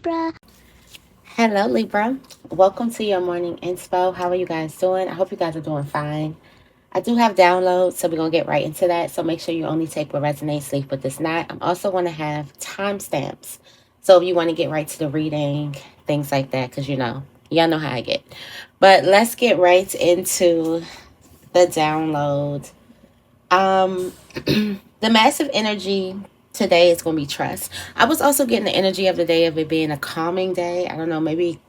Libra. Hello, Libra. Welcome to your morning inspo. How are you guys doing? I hope you guys are doing fine. I do have downloads, so we're going to get right into that. So make sure you only take what resonates, leave what does not. I'm also going to have timestamps. So if you want to get right to the reading, things like that, because y'all know how I get. But let's get right into the download. The massive energy today is going to be trust. I was also getting the energy of the day of it being a calming day. I don't know, maybe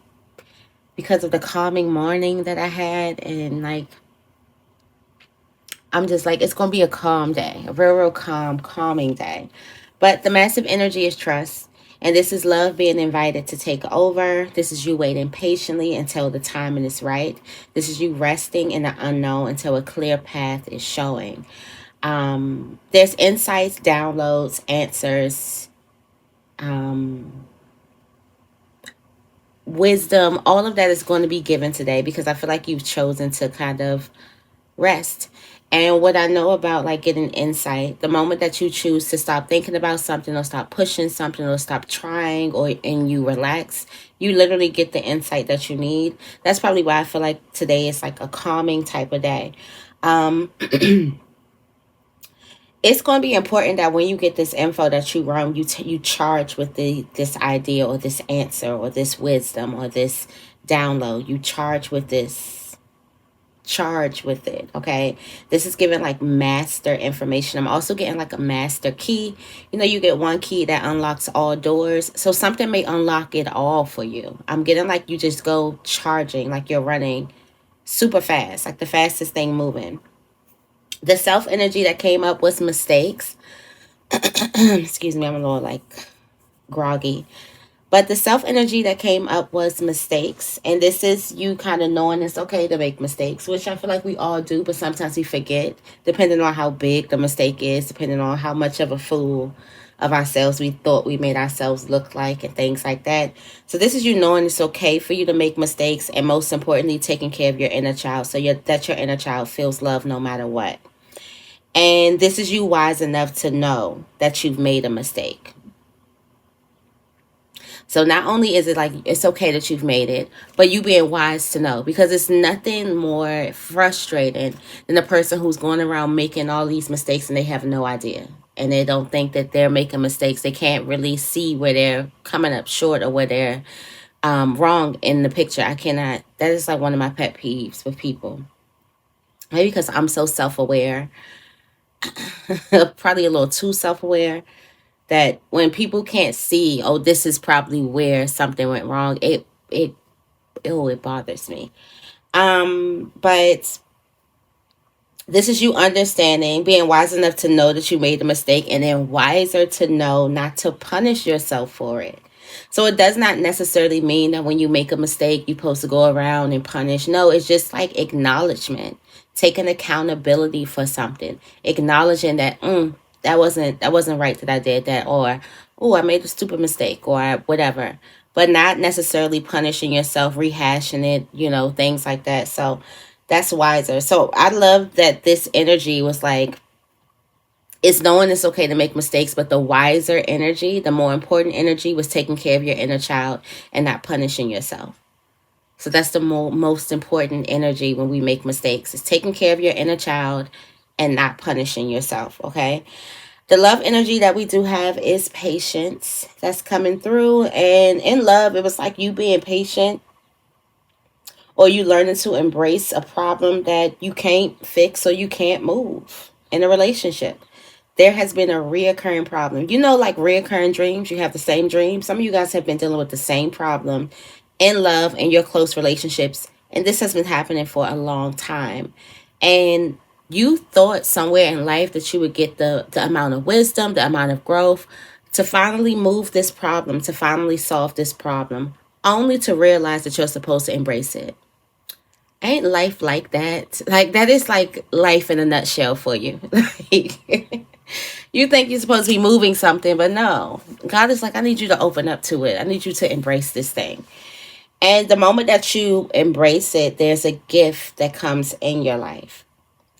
because of the calming morning that I had. And like, I'm just like, it's going to be a calm day, a real calm, calming day. But the massive energy is trust. And this is love being invited to take over. This is you waiting patiently until the timing is right. This is you resting in the unknown until a clear path is showing. There's insights, downloads, answers, um, wisdom. All of that is going to be given today because I feel like you've chosen to kind of rest. And what I know about like getting insight, the moment that you choose to stop thinking about something or stop pushing something or stop trying or and you relax, you literally get the insight that you need. That's probably why I feel like today is like a calming type of day. Um it's going to be important that when you get this info that you run, you charge with this idea or this answer or this wisdom or this download. You charge with it. Okay, this is giving like master information. I'm also getting like a master key. You get one key that unlocks all doors, so something may unlock it all for you. I'm getting like you just go charging, like you're running super fast, like the fastest thing moving. The self energy that came up was mistakes. Excuse me, I'm a little like groggy. But the self energy that came up was mistakes. And this is you kind of knowing it's okay to make mistakes, which I feel like we all do, but sometimes we forget, depending on how big the mistake is, depending on how much of a fool of ourselves we thought we made ourselves look like, and things like that. So this is you knowing it's okay for you to make mistakes, and most importantly, taking care of your inner child so that your inner child feels love no matter what. And this is you wise enough to know that you've made a mistake. So not only is it like it's okay that you've made it, but you being wise to know, because it's nothing more frustrating than the person who's going around making all these mistakes and they have no idea. And they don't think that they're making mistakes. They can't really see where they're coming up short or where they're wrong in the picture. I cannot. That is like one of my pet peeves with people. Maybe because I'm so self aware, probably a little too self aware, that when people can't see, oh, this is probably where something went wrong, it bothers me. But this is you understanding, being wise enough to know that you made a mistake, and then wiser to know not to punish yourself for it. So it does not necessarily mean that when you make a mistake, you're supposed to go around and punish. No, it's just like acknowledgement, taking accountability for something, acknowledging that that wasn't right that I did that, or oh, I made a stupid mistake, or whatever. But not necessarily punishing yourself, rehashing it, things like that. So that's wiser. So I love that this energy was like, it's knowing it's okay to make mistakes, but the wiser energy, the more important energy, was taking care of your inner child and not punishing yourself. So that's the most important energy when we make mistakes, is taking care of your inner child and not punishing yourself. Okay. The love energy that we do have is patience that's coming through. And in love, it was like you being patient, or you learning to embrace a problem that you can't fix or you can't move in a relationship. There has been a reoccurring problem. Like reoccurring dreams, you have the same dream. Some of you guys have been dealing with the same problem in love and your close relationships. And this has been happening for a long time. And you thought somewhere in life that you would get the amount of wisdom, the amount of growth to finally move this problem, to finally solve this problem, only to realize that you're supposed to embrace it. Ain't life like that? Like, that is like life in a nutshell for you. Like, you think you're supposed to be moving something, but no. God is like, I need you to open up to it. I need you to embrace this thing. And the moment that you embrace it, there's a gift that comes in your life.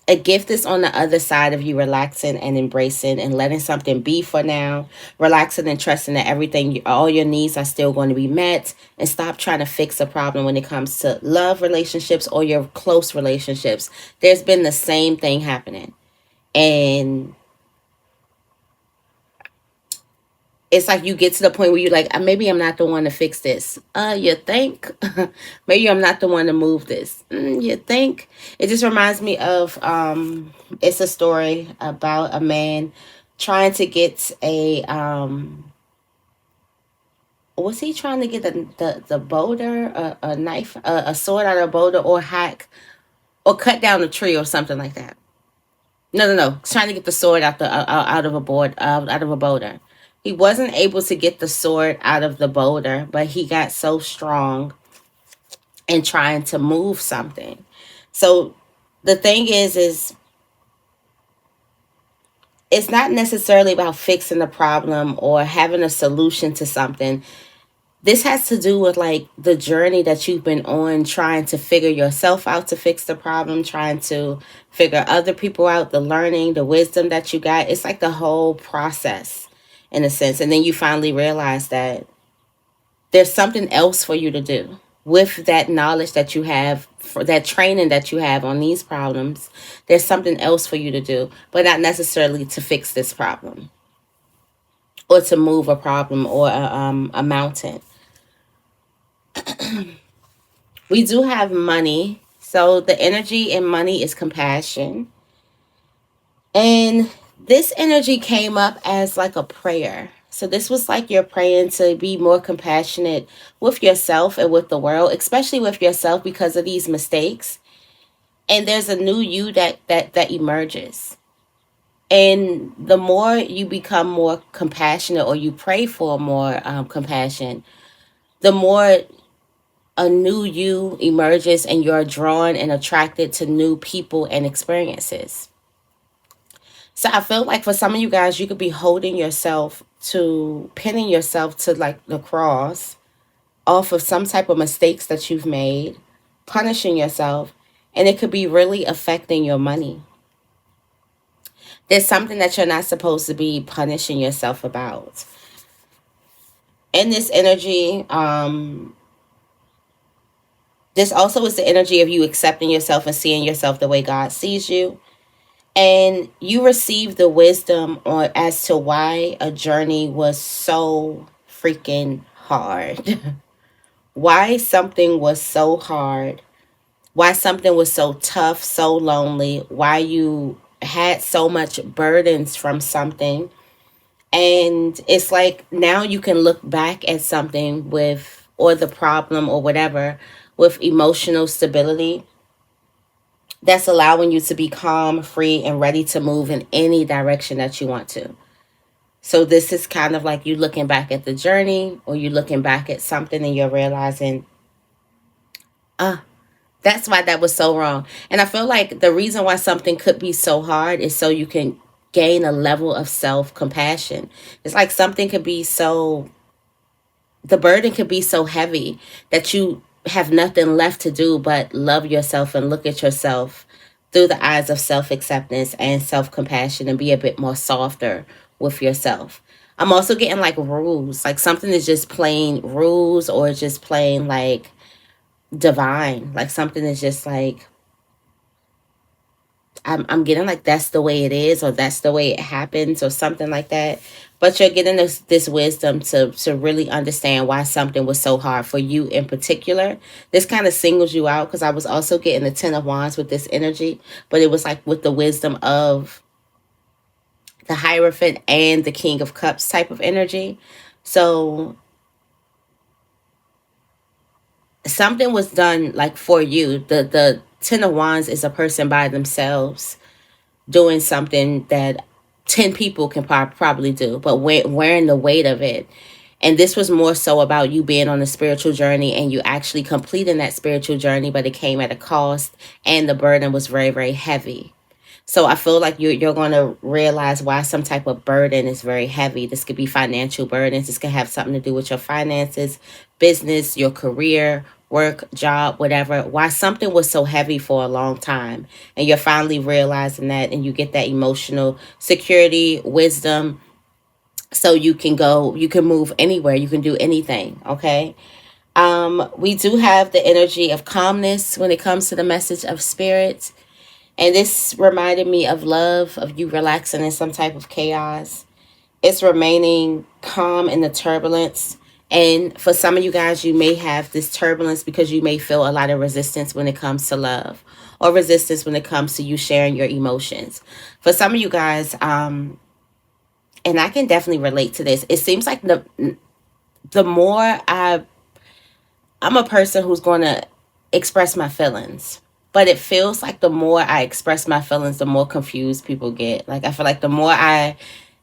a gift is on the other side of you relaxing and embracing and letting something be for now, relaxing and trusting that everything, all your needs are still going to be met, and stop trying to fix a problem when it comes to love relationships or your close relationships. There's been the same thing happening. And it's like you get to the point where you're like, maybe I'm not the one to fix this. You think? Maybe I'm not the one to move this. You think? It just reminds me of it's a story about a man trying to get a was he trying to get the boulder, a knife, a sword out of a boulder, or hack or cut down a tree or something like that. No. Trying to get the sword out of a board out of a boulder. He wasn't able to get the sword out of the boulder, but he got so strong in trying to move something. So the thing is it's not necessarily about fixing the problem or having a solution to something. This has to do with like the journey that you've been on, trying to figure yourself out to fix the problem, trying to figure other people out, the learning, the wisdom that you got. It's like the whole process in a sense. And then you finally realize that there's something else for you to do with that knowledge that you have, for that training that you have on these problems. There's something else for you to do, but not necessarily to fix this problem or to move a problem or a mountain. We do have money. So the energy in money is compassion. And this energy came up as like a prayer. So this was like you're praying to be more compassionate with yourself and with the world, especially with yourself because of these mistakes. And there's a new you that emerges. And the more you become more compassionate or you pray for more compassion, the more a new you emerges and you're drawn and attracted to new people and experiences. So I feel like for some of you guys, you could be holding yourself to, pinning yourself to like the cross off of some type of mistakes that you've made, punishing yourself, and it could be really affecting your money. There's something that you're not supposed to be punishing yourself about. In this energy, this also is the energy of you accepting yourself and seeing yourself the way God sees you. And you receive the wisdom on as to why a journey was so freaking hard. Why something was so hard. Why something was so tough, so lonely. Why you had so much burdens from something. And it's like now you can look back at something with, or the problem or whatever, with emotional stability that's allowing you to be calm, free, and ready to move in any direction that you want to. So this is kind of like you looking back at the journey, or you looking back at something and you're realizing, that's why that was so wrong. And I feel like the reason why something could be so hard is so you can gain a level of self-compassion. It's like something could be so, the burden could be so heavy that you have nothing left to do but love yourself and look at yourself through the eyes of self-acceptance and self-compassion and be a bit more softer with yourself. I'm also getting like rules, like something is just plain rules or just plain like divine, like something is just like, I'm getting like that's the way it is, or that's the way it happens, or something like that. But you're getting this wisdom to really understand why something was so hard for you in particular. This kind of singles you out, because I was also getting the Ten of Wands with this energy, but it was like with the wisdom of the Hierophant and the King of Cups type of energy. So something was done like for you. The Ten of Wands is a person by themselves doing something that 10 people can probably do, but wearing the weight of it. And this was more so about you being on a spiritual journey and you actually completing that spiritual journey, but it came at a cost and the burden was very, very heavy. So I feel like you're going to realize why some type of burden is very heavy. This could be financial burdens. This could have something to do with your finances, business, your career, work, job, whatever, why something was so heavy for a long time. And you're finally realizing that, and you get that emotional security, wisdom, so you can go, you can move anywhere, you can do anything, okay? We do have the energy of calmness when it comes to the message of spirit. And this reminded me of love, of you relaxing in some type of chaos. It's remaining calm in the turbulence. And for some of you guys, you may have this turbulence because you may feel a lot of resistance when it comes to love, or resistance when it comes to you sharing your emotions. For some of you guys, and I can definitely relate to this, it seems like the more I'm a person who's going to express my feelings. But it feels like the more I express my feelings, the more confused people get. Like, I feel like the more I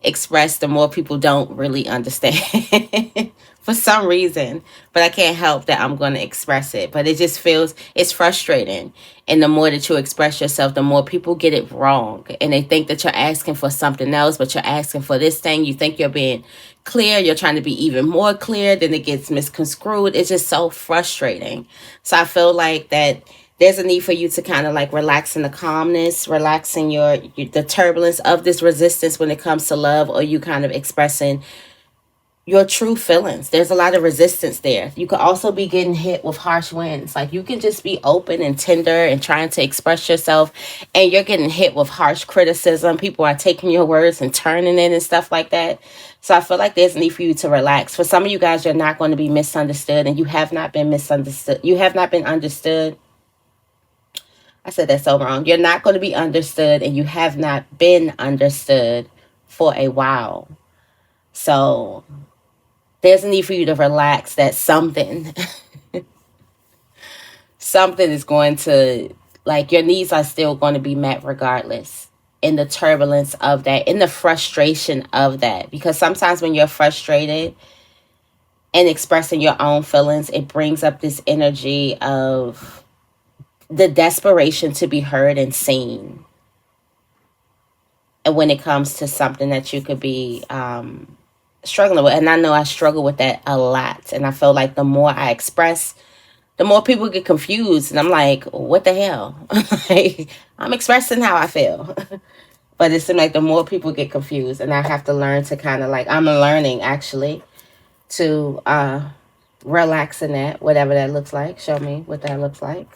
express, the more people don't really understand for some reason. But I can't help that I'm going to express it. But it just feels, it's frustrating. And the more that you express yourself, the more people get it wrong. And they think that you're asking for something else, but you're asking for this thing. You think you're being clear. You're trying to be even more clear. Then it gets misconstrued. It's just so frustrating. So I feel like that there's a need for you to kind of like relax in the calmness, relaxing the turbulence of this resistance when it comes to love, or you kind of expressing your true feelings. There's a lot of resistance there. You could also be getting hit with harsh winds. Like, you can just be open and tender and trying to express yourself, and you're getting hit with harsh criticism. People are taking your words and turning it and stuff like that. So I feel like there's a need for you to relax. For some of you guys, you're not going to be misunderstood, and you have not been misunderstood. You have not been understood. I said that so wrong. You're not going to be understood, and you have not been understood for a while. So there's a need for you to relax, that something something is going to, like, your needs are still going to be met regardless, in the turbulence of that, in the frustration of that. Because sometimes when you're frustrated and expressing your own feelings, it brings up this energy of the desperation to be heard and seen. And when it comes to something that you could be struggling with, and I know I struggle with that a lot, and I feel like the more I express, the more people get confused, and I'm like, what the hell? Like, I'm expressing how I feel. But it seems like the more people get confused, and I have to learn to kind of like, I'm learning actually to relax in that, whatever that looks like. Show me what that looks like.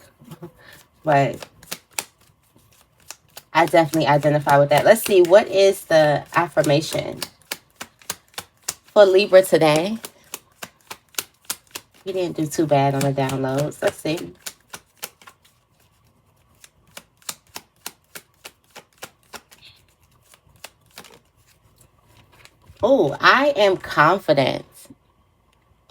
But I definitely identify with that. Let's see, what is the affirmation for Libra today? You didn't do too bad on the downloads. Let's see. Oh, I am confident.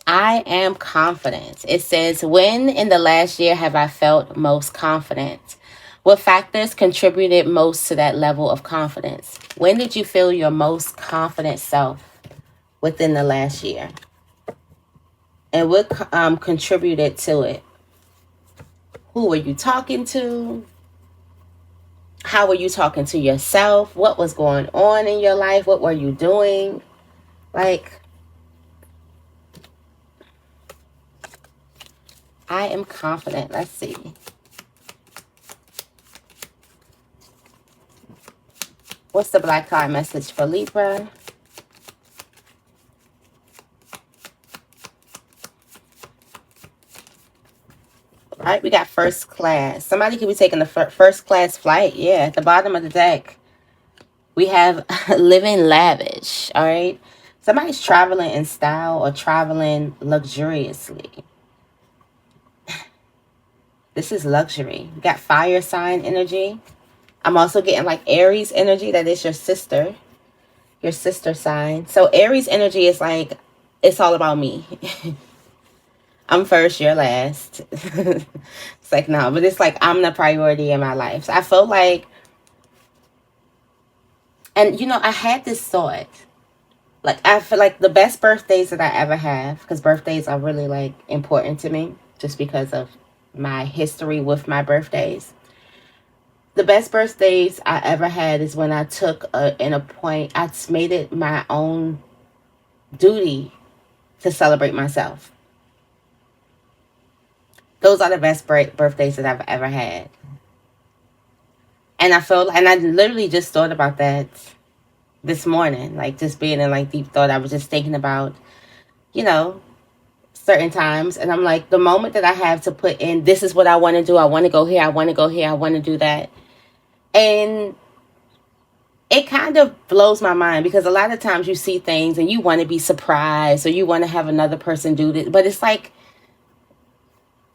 I am confident. It says, when in the last year have I felt most confident? What factors contributed most to that level of confidence? When did you feel your most confident self within the last year? And what contributed to it? Who were you talking to? How were you talking to yourself? What was going on in your life? What were you doing? Like, I am confident. Let's see. What's the black card message for Libra? All right, we got first class. Somebody could be taking the first class flight. Yeah, at the bottom of the deck, we have living lavish. All right. Somebody's traveling in style or traveling luxuriously. This is luxury. We got fire sign energy. I'm also getting like Aries energy. That is your sister sign. So Aries energy is like, it's all about me. I'm first, you're last. It's like, no, but it's like, I'm the priority in my life. So I feel like, and you know, I had this thought, like, I feel like the best birthdays that I ever have, because birthdays are really like important to me just because of my history with my birthdays. The best birthdays I ever had is when I took I made it my own duty to celebrate myself. Those are the best birthdays that I've ever had. And I literally just thought about that this morning, like just being in like deep thought. I was just thinking about, you know, certain times. And I'm like, the moment that I have to put in, this is what I want to do. I want to go here. I want to go here. I want to do that. And it kind of blows my mind because a lot of times you see things and you want to be surprised or you want to have another person do this. But it's like,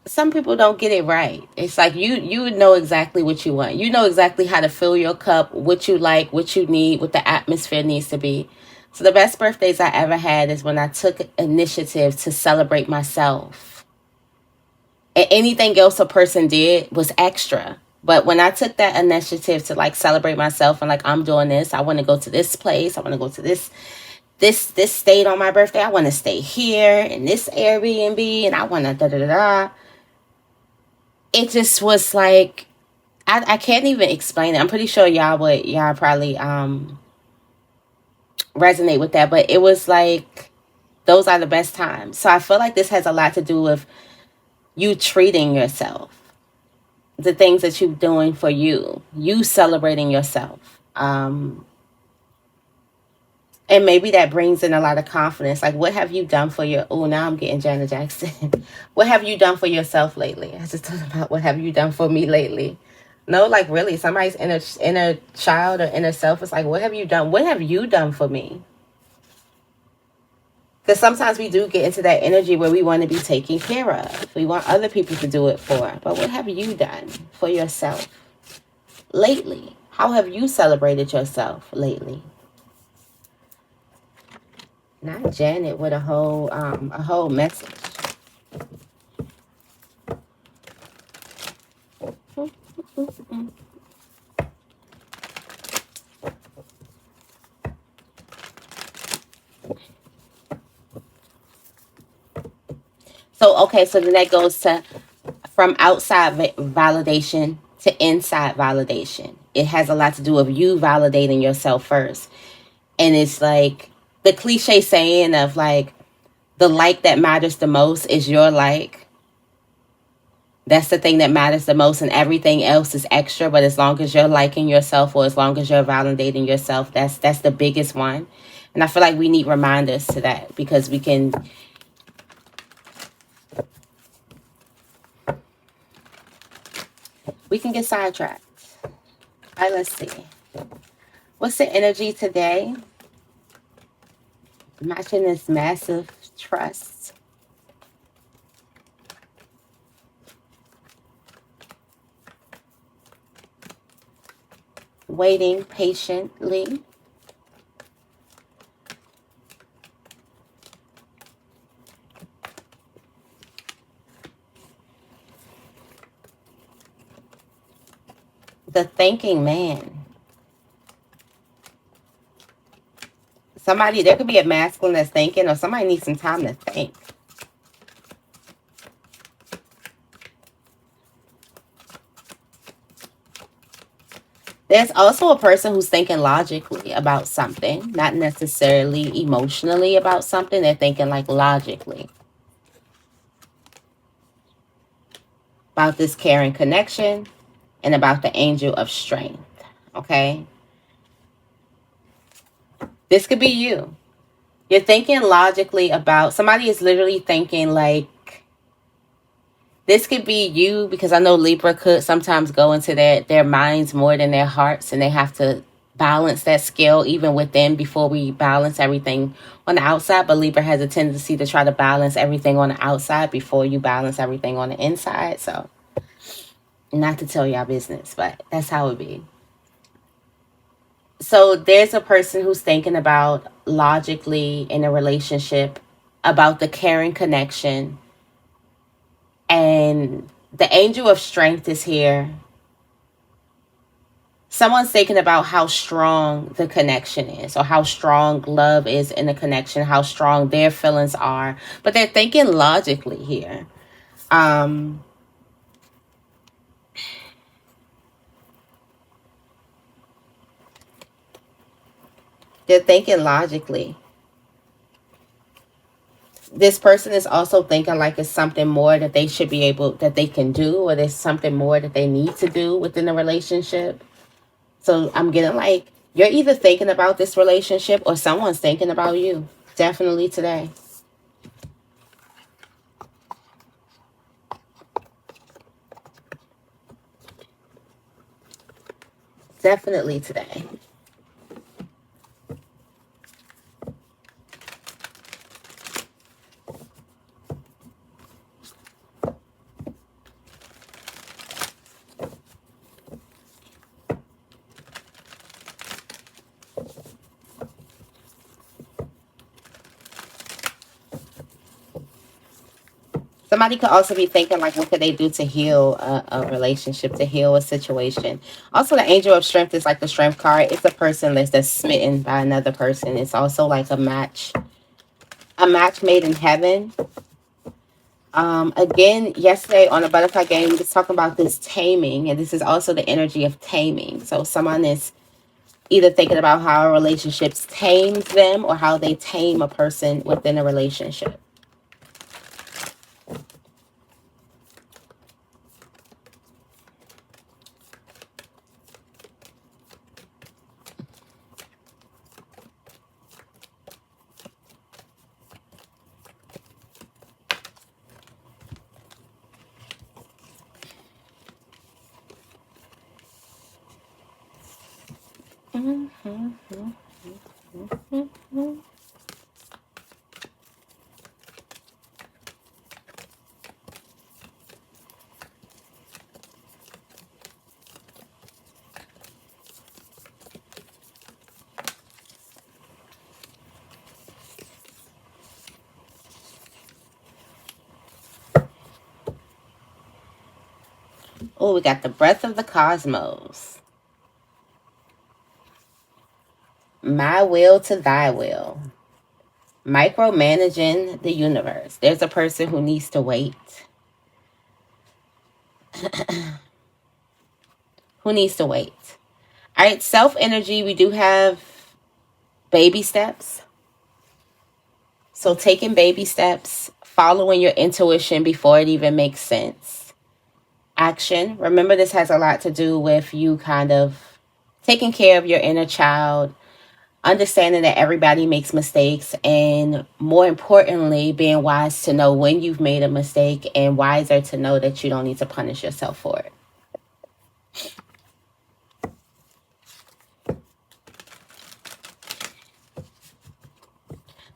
some people don't get it right. It's like you know exactly what you want. You know exactly how to fill your cup, what you like, what you need, what the atmosphere needs to be. So the best birthdays I ever had is when I took initiative to celebrate myself. And anything else a person did was extra. But when I took that initiative to like celebrate myself and like I'm doing this, I want to go to this place, I want to go to this state on my birthday. I want to stay here in this Airbnb and I want to da da da da. It just was like I can't even explain it. I'm pretty sure y'all probably resonate with that, but it was like those are the best times. So I feel like this has a lot to do with you treating yourself, the things that you're doing for you celebrating yourself. And maybe that brings in a lot of confidence. Like, what have you done for your? Oh, now I'm getting Janet Jackson. What have you done for yourself lately? I just thought about what have you done for me lately. No, like really, somebody's inner child or inner self is like, what have you done? What have you done for me? Because sometimes we do get into that energy where we want to be taken care of. We want other people to do it for. But what have you done for yourself lately? How have you celebrated yourself lately? Not Janet with a whole message. So okay, so then that goes to from outside validation to inside validation. It has a lot to do with you validating yourself first. And it's like the cliche saying of like the like that matters the most is your like. That's the thing that matters the most, and everything else is extra. But as long as you're liking yourself, or as long as you're validating yourself, that's the biggest one. And I feel like we need reminders to that because we can get sidetracked. All right, let's see. What's the energy today? Matching this massive trust. Waiting patiently. The thinking man. Somebody, there could be a masculine that's thinking, or somebody needs some time to think. There's also a person who's thinking logically about something, not necessarily emotionally about something. They're thinking like logically about this caring connection and about the angel of strength. Okay? This could be you. You're thinking logically about somebody is literally thinking like this could be you because I know Libra could sometimes go into their minds more than their hearts and they have to balance that scale even within before we balance everything on the outside. But Libra has a tendency to try to balance everything on the outside before you balance everything on the inside. So not to tell y'all business, but that's how it be. So there's a person who's thinking about logically in a relationship about the caring connection, and the angel of strength is here. Someone's thinking about how strong the connection is or how strong love is in the connection, how strong their feelings are, but they're thinking logically here. They're thinking logically. this person is also thinking like it's something more that they should be able, that they can do, or there's something more that they need to do within the relationship. So I'm getting like you're either thinking about this relationship or someone's thinking about you. Definitely today. Definitely today. Somebody could also be thinking like, what could they do to heal a relationship, to heal a situation? Also, the angel of strength is like the strength card. It's a person that's smitten by another person. It's also like a match made in heaven. Again, yesterday on the butterfly game, we was talking about this taming, and this is also the energy of taming. So someone is either thinking about how a relationship tames them or how they tame a person within a relationship. Oh, we got the breath of the cosmos. My will to thy will. Micromanaging the universe. There's a person who needs to wait. Who needs to wait? All right, self energy. We do have baby steps. So taking baby steps, following your intuition before it even makes sense. Action. Remember, this has a lot to do with you kind of taking care of your inner child, understanding that everybody makes mistakes, and more importantly, being wise to know when you've made a mistake and wiser to know that you don't need to punish yourself for it.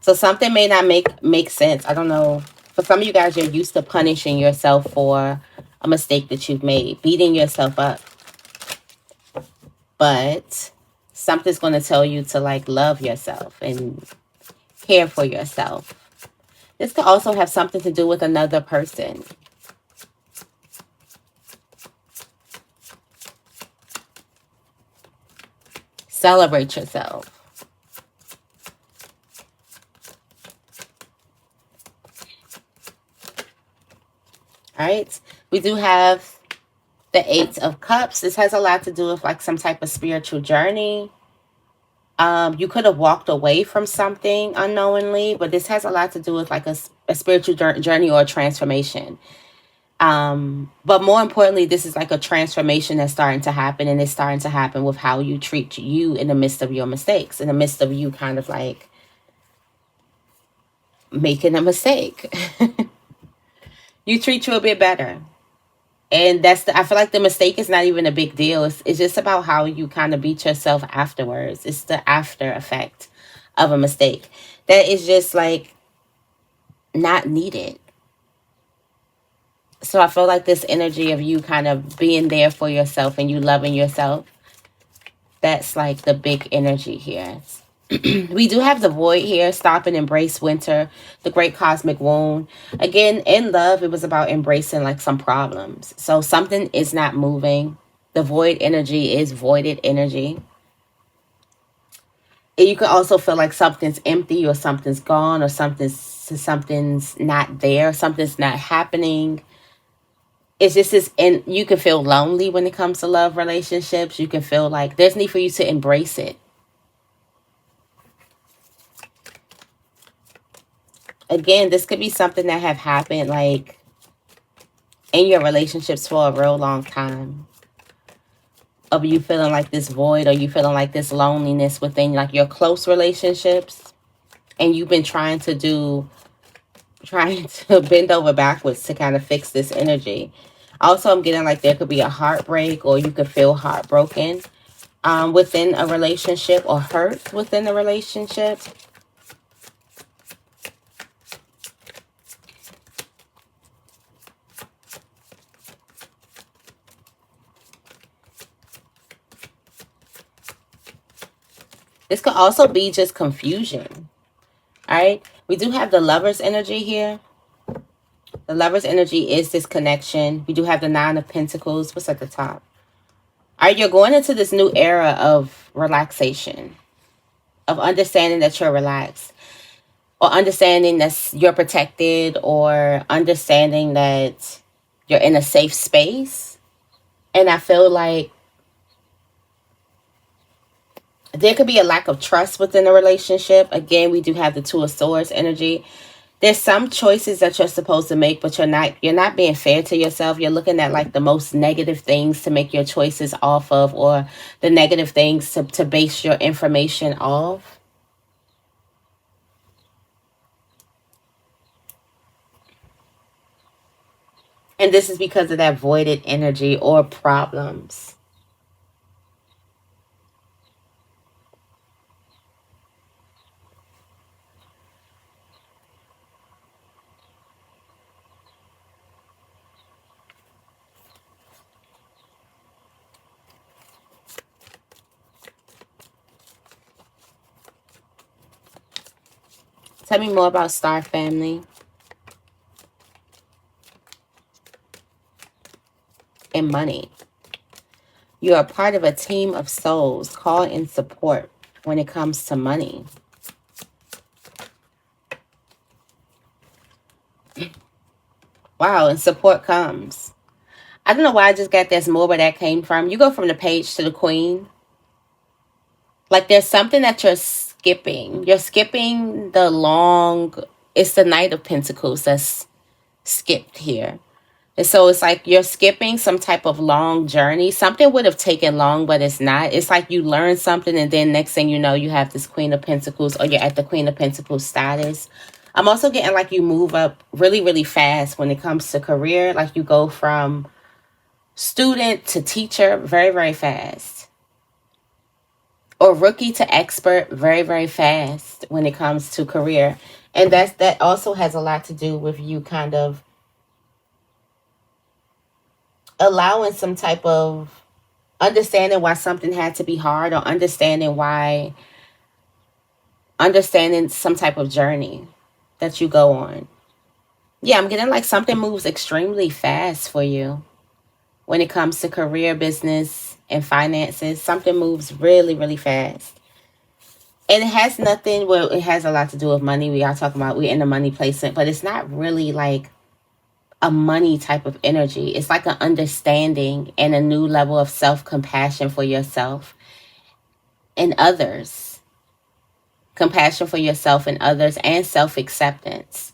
So something may not make sense. I don't know. For some of you guys, you're used to punishing yourself for a mistake that you've made, beating yourself up. But something's going to tell you to like love yourself and care for yourself. This could also have something to do with another person. Celebrate yourself. All right. We do have the Eight of Cups. This has a lot to do with like some type of spiritual journey. You could have walked away from something unknowingly, but this has a lot to do with like a spiritual journey or a transformation. But more importantly, this is like a transformation that's starting to happen, and it's starting to happen with how you treat you in the midst of your mistakes, in the midst of you kind of like making a mistake. You treat you a bit better. And I feel like the mistake is not even a big deal. It's just about how you kind of beat yourself afterwards. It's the after effect of a mistake that is just like not needed. So I feel like this energy of you kind of being there for yourself and you loving yourself, that's like the big energy here. We do have the void here. Stop and embrace winter, the great cosmic wound. Again, in love, it was about embracing like some problems. So something is not moving. The void energy is voided energy. And you can also feel like something's empty or something's gone or something's not there. Something's not happening. It's just this, and you can feel lonely when it comes to love relationships. You can feel like there's need for you to embrace it. Again, this could be something that have happened like in your relationships for a real long time. Of you feeling like this void, or you feeling like this loneliness within like your close relationships. And you've been trying to bend over backwards to kind of fix this energy. Also, I'm getting like there could be a heartbreak, or you could feel heartbroken within a relationship, or hurt within a relationship. This could also be just confusion. All right. We do have the Lover's energy here. The Lover's energy is this connection. We do have the Nine of Pentacles. What's at the top? All right. You're going into this new era of relaxation, of understanding that you're relaxed, or understanding that you're protected, or understanding that you're in a safe space. And I feel like there could be a lack of trust within a relationship. Again, we do have the Two of Swords energy. There's some choices that you're supposed to make, but you're not being fair to yourself. You're looking at like the most negative things to make your choices off of, or the negative things to base your information off. And this is because of that voided energy or problems. Tell me more about Star Family and money. You are part of a team of souls. Call in support when it comes to money. Wow, and support comes. I don't know why I just got that's more where that came from. You go from the Page to the Queen. Like there's something that you're skipping. You're skipping the long... It's the Knight of Pentacles that's skipped here. And so it's like you're skipping some type of long journey. Something would have taken long, but it's not. It's like you learn something, and then next thing you know, you have this Queen of Pentacles, or you're at the Queen of Pentacles status. I'm also getting like you move up really, really fast when it comes to career. Like you go from student to teacher very, very fast. Or rookie to expert very, very fast when it comes to career. And that also has a lot to do with you kind of allowing some type of understanding why something had to be hard, or understanding some type of journey that you go on. Yeah, I'm getting like something moves extremely fast for you when it comes to career, business, and finances. Something moves really, really fast. And it has nothing, well, it has a lot to do with money. We are talking about, we're in the money placement, but it's not really like a money type of energy. It's like an understanding and a new level of self-compassion for yourself and others. Compassion for yourself and others, and self-acceptance.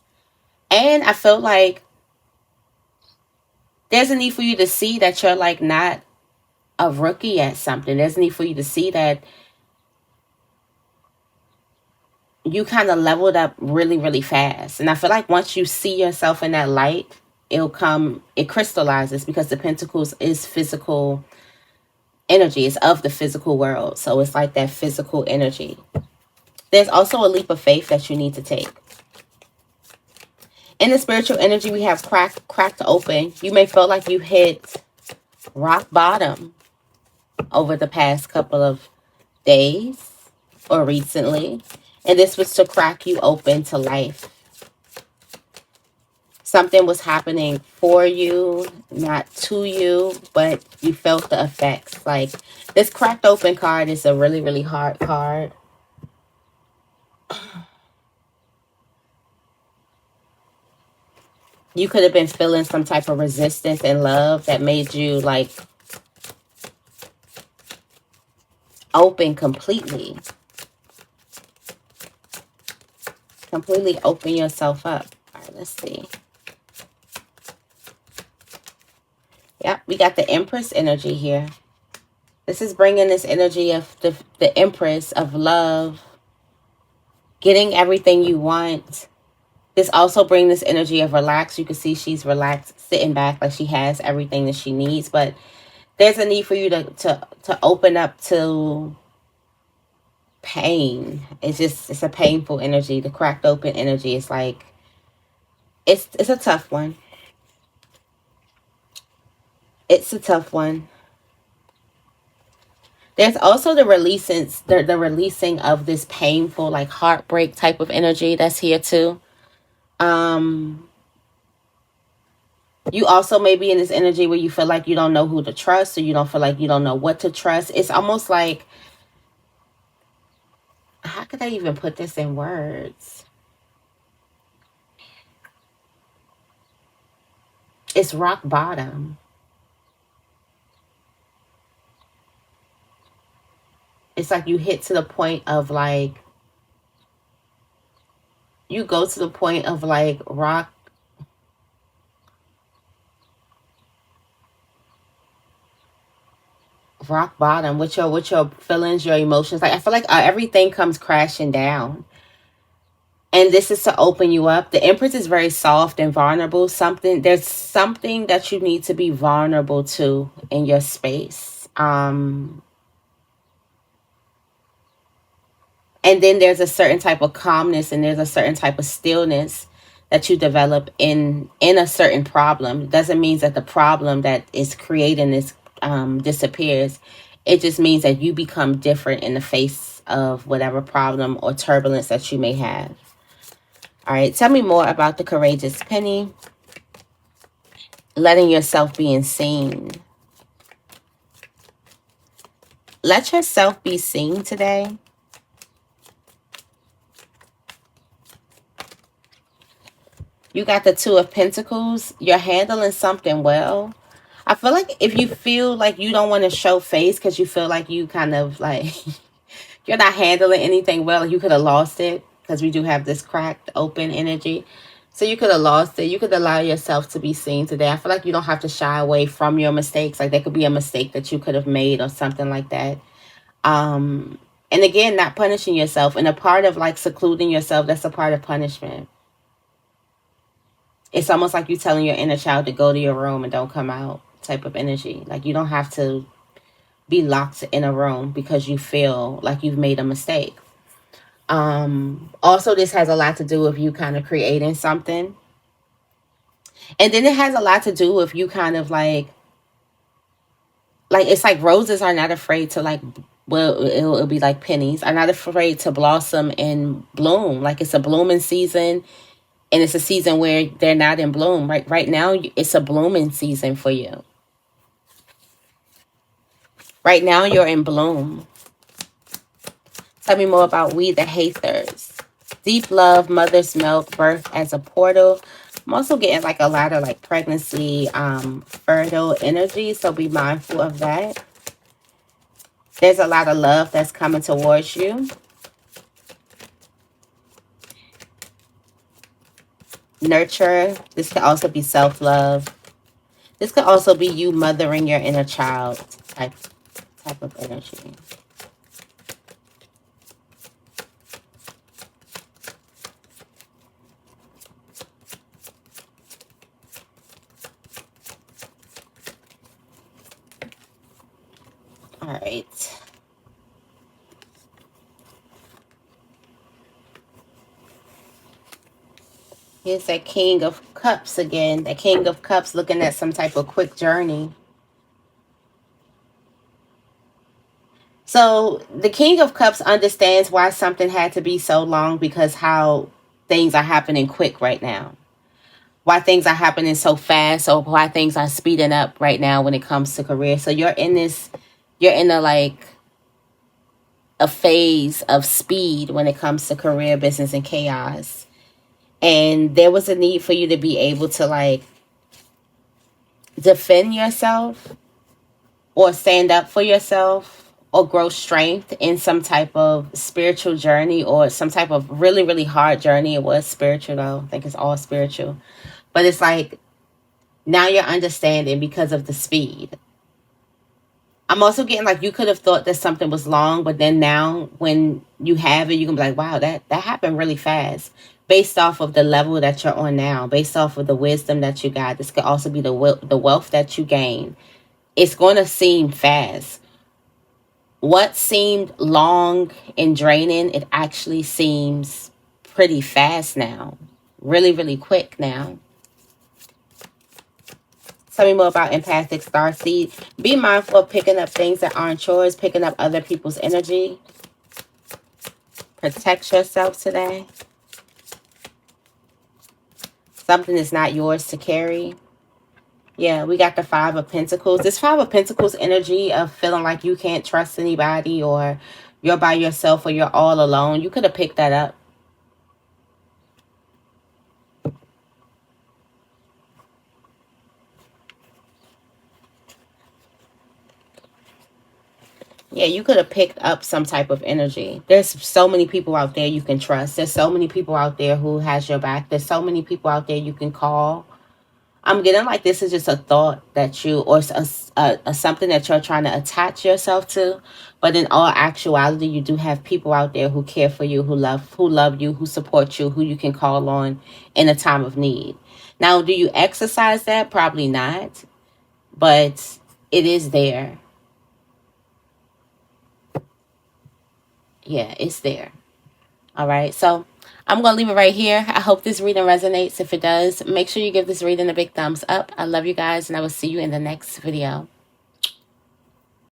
And I feel like there's a need for you to see that you're like not a rookie at something. There's a need for you to see that you kind of leveled up really, really fast. And I feel like once you see yourself in that light, it crystallizes, because the Pentacles is physical energy. It's of the physical world. So it's like that physical energy. There's also a leap of faith that you need to take. In the spiritual energy, we have cracked open. You may feel like you hit rock bottom over the past couple of days or recently. And this was to crack you open to life. Something was happening for you, not to you, but you felt the effects. Like this cracked open card is a really, really hard card. You could have been feeling some type of resistance in love that made you like open completely. Completely open yourself up. All right, let's see. Yep, we got the Empress energy here. This is bringing this energy of the Empress of love, getting everything you want. This also brings this energy of relax. You can see she's relaxed, sitting back like she has everything that she needs. But there's a need for you to open up to pain. It's a painful energy. The cracked open energy is like, it's a tough one. It's a tough one. There's also the releasing of this painful, like heartbreak type of energy that's here too. Um, you also may be in this energy where you feel like you don't know who to trust, or you don't feel like you don't know what to trust. It's almost like, how could I even put this in words? It's rock bottom. It's like you hit to the point of like, you go to the point of like rock bottom with your feelings, your emotions. Like I feel like everything comes crashing down. And this is to open you up. The Empress is very soft and vulnerable. There's something that you need to be vulnerable to in your space. And then there's a certain type of calmness and there's a certain type of stillness that you develop in a certain problem. It doesn't mean that the problem that is creating this disappears. It just means that you become different in the face of whatever problem or turbulence that you may have. All right, tell me more about the courageous penny. Letting yourself be seen. Let yourself be seen today. You got the Two of Pentacles. You're handling something well. I feel like if you feel like you don't want to show face because you feel like you kind of like you're not handling anything well, you could have lost it, because we do have this cracked open energy. So you could have lost it. You could allow yourself to be seen today. I feel like you don't have to shy away from your mistakes. Like there could be a mistake that you could have made or something like that. And again, not punishing yourself. And a part of like secluding yourself, that's a part of punishment. It's almost like you telling your inner child to go to your room and don't come out type of energy. Like you don't have to be locked in a room because you feel like you've made a mistake. Also, this has a lot to do with you kind of creating something. And then it has a lot to do with you kind of like it's like roses are not afraid to like, well, it'll be like pennies, are not afraid to blossom and bloom. Like it's a blooming season. And it's a season where they're not in bloom. Right now, it's a blooming season for you. Right now, you're in bloom. Tell me more about We the Hathers. Deep love, mother's milk, birth as a portal. I'm also getting like a lot of like pregnancy, fertile energy. So be mindful of that. There's a lot of love that's coming towards you. Nurture. This could also be self-love. This could also be you mothering your inner child type of energy. All right. Here's that King of Cups again. That King of Cups looking at some type of quick journey. So the King of Cups understands why something had to be so long, because how things are happening quick right now. Why things are happening so fast, or why things are speeding up right now when it comes to career. So you're in a phase of speed when it comes to career, business, and chaos. And there was a need for you to be able to like defend yourself or stand up for yourself or grow strength in some type of spiritual journey or some type of really, really hard journey. It was spiritual though. I think it's all spiritual. But it's like now you're understanding because of the speed. I'm also getting like you could have thought that something was long, but then now when you have it, you can be like, wow, that happened really fast. Based off of the level that you're on now, based off of the wisdom that you got. This could also be the wealth that you gain. It's going to seem fast. What seemed long and draining, it actually seems pretty fast now. Really, really quick now. Tell me more about empathic starseed. Be mindful of picking up things that aren't yours, picking up other people's energy. Protect yourself today. Something is not yours to carry. Yeah, we got the Five of Pentacles. This Five of Pentacles energy of feeling like you can't trust anybody or you're by yourself or you're all alone. You could have picked that up. Yeah, you could have picked up some type of energy. There's so many people out there you can trust. There's so many people out there who has your back. There's so many people out there you can call. I'm getting like this is just a thought that you, or a something that you're trying to attach yourself to. But in all actuality, you do have people out there who care for you, who love you, who support you, who you can call on in a time of need. Now, do you exercise that? Probably not. But it is there. Yeah, it's there. All right. So I'm going to leave it right here. I hope this reading resonates. If it does, make sure you give this reading a big thumbs up. I love you guys, and I will see you in the next video.